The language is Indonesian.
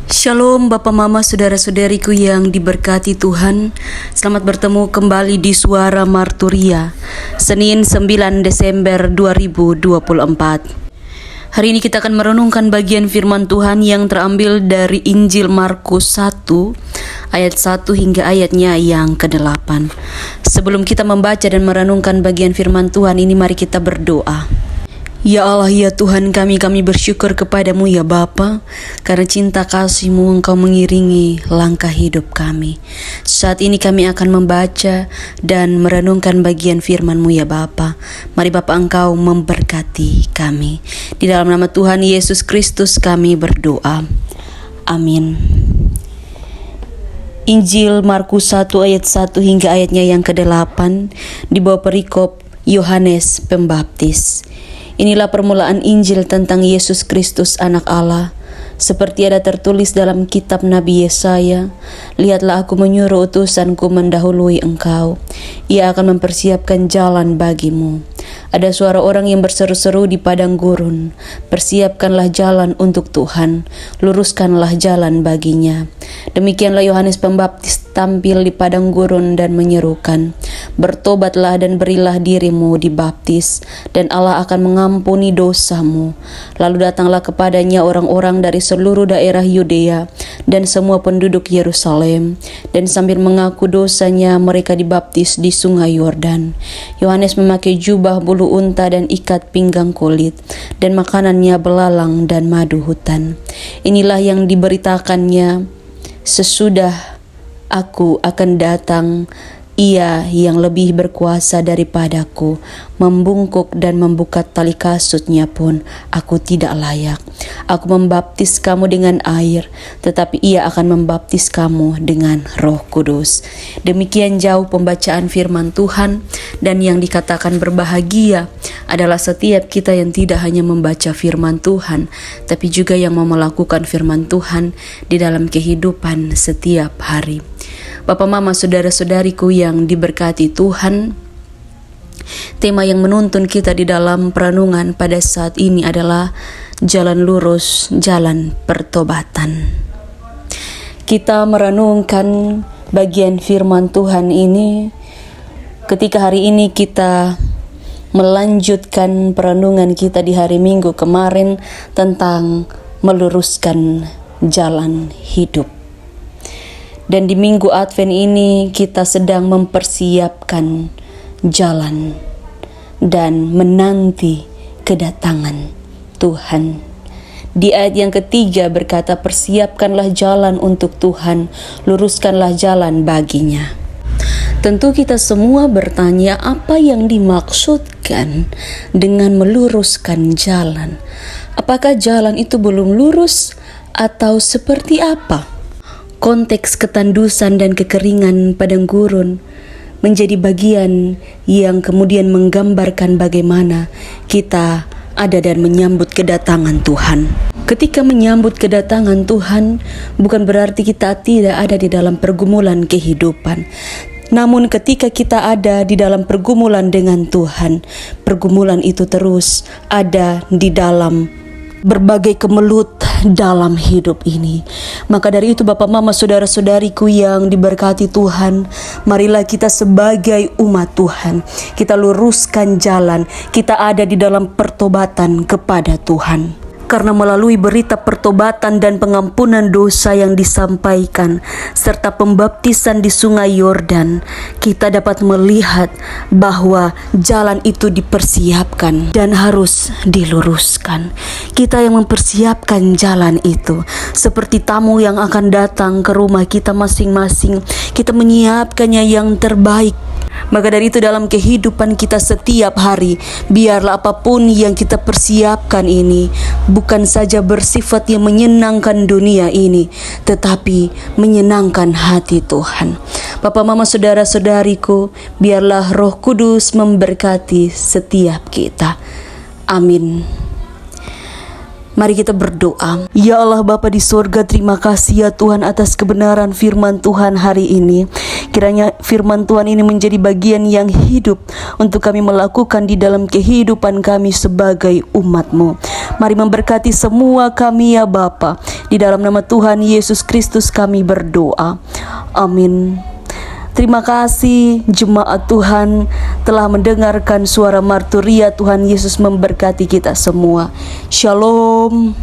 Shalom Bapak Mama Saudara-saudariku yang diberkati Tuhan. Selamat bertemu kembali di Suara Marturia, Senin 9 Desember 2024. Hari ini kita akan merenungkan bagian firman Tuhan yang terambil dari Injil Markus 1 ayat 1 hingga ayatnya yang ke-8. Sebelum kita membaca dan merenungkan bagian firman Tuhan ini, mari kita berdoa. Ya Allah, ya Tuhan kami bersyukur kepadamu ya Bapa, karena cinta kasih-Mu Engkau mengiringi langkah hidup kami. Saat ini kami akan membaca dan merenungkan bagian firman-Mu ya Bapa. Mari Bapa Engkau memberkati kami. Di dalam nama Tuhan Yesus Kristus kami berdoa. Amin. Injil Markus 1 ayat 1 hingga ayatnya yang ke-8 di bawah perikop Yohanes Pembaptis. Inilah permulaan Injil tentang Yesus Kristus Anak Allah. Seperti ada tertulis dalam kitab Nabi Yesaya, lihatlah aku menyuruh utusanku mendahului engkau. Ia akan mempersiapkan jalan bagimu. Ada suara orang yang berseru-seru di padang gurun, persiapkanlah jalan untuk Tuhan, luruskanlah jalan baginya. Demikianlah Yohanes Pembaptis tampil di padang gurun dan menyerukan, bertobatlah dan berilah dirimu dibaptis, dan Allah akan mengampuni dosamu. Lalu datanglah kepadanya orang-orang dari seluruh daerah Yudea dan semua penduduk Yerusalem, dan sambil mengaku dosanya mereka dibaptis di sungai Yordan. Yohanes memakai jubah bulu unta dan ikat pinggang kulit, dan makanannya belalang dan madu hutan. Inilah yang diberitakannya, sesudah aku akan datang, Ia yang lebih berkuasa daripadaku, membungkuk dan membuka tali kasutnya pun aku tidak layak. Aku membaptis kamu dengan air, tetapi Ia akan membaptis kamu dengan Roh Kudus. Demikian jauh pembacaan firman Tuhan, dan yang dikatakan berbahagia adalah setiap kita yang tidak hanya membaca firman Tuhan, tapi juga yang mau melakukan firman Tuhan di dalam kehidupan setiap hari. Bapak Mama Saudara-saudariku yang diberkati Tuhan, tema yang menuntun kita di dalam perenungan pada saat ini adalah jalan lurus, jalan pertobatan. Kita merenungkan bagian firman Tuhan ini ketika hari ini kita melanjutkan perenungan kita di hari Minggu kemarin tentang meluruskan jalan hidup. Dan di Minggu Advent ini kita sedang mempersiapkan jalan dan menanti kedatangan Tuhan. Di ayat yang ketiga berkata, persiapkanlah jalan untuk Tuhan, luruskanlah jalan baginya. Tentu kita semua bertanya, apa yang dimaksudkan dengan meluruskan jalan? Apakah jalan itu belum lurus atau seperti apa? Konteks ketandusan dan kekeringan padang gurun menjadi bagian yang kemudian menggambarkan bagaimana kita ada dan menyambut kedatangan Tuhan. Ketika menyambut kedatangan Tuhan, bukan berarti kita tidak ada di dalam pergumulan kehidupan. Namun ketika kita ada di dalam pergumulan dengan Tuhan, pergumulan itu terus ada di dalam berbagai kemelut dalam hidup ini. Maka dari itu Bapak Mama Saudara-saudariku yang diberkati Tuhan, marilah kita sebagai umat Tuhan, kita luruskan jalan, kita ada di dalam pertobatan kepada Tuhan. Karena melalui berita pertobatan dan pengampunan dosa yang disampaikan, serta pembaptisan di sungai Yordan, kita dapat melihat bahwa jalan itu dipersiapkan dan harus diluruskan. Kita yang mempersiapkan jalan itu, seperti tamu yang akan datang ke rumah kita masing-masing, kita menyiapkannya yang terbaik. Maka dari itu dalam kehidupan kita setiap hari, biarlah apapun yang kita persiapkan ini bukan saja bersifat yang menyenangkan dunia ini, tetapi menyenangkan hati Tuhan. Bapak Mama Saudara-saudariku, biarlah Roh Kudus memberkati setiap kita. Amin. Mari kita berdoa. Ya Allah Bapa di sorga, terima kasih ya Tuhan atas kebenaran firman Tuhan hari ini. Kiranya firman Tuhan ini menjadi bagian yang hidup untuk kami melakukan di dalam kehidupan kami sebagai umat-Mu. Mari memberkati semua kami ya Bapa. Di dalam nama Tuhan Yesus Kristus kami berdoa. Amin. Terima kasih jemaat Tuhan telah mendengarkan suara marturia. Tuhan Yesus memberkati kita semua. Shalom.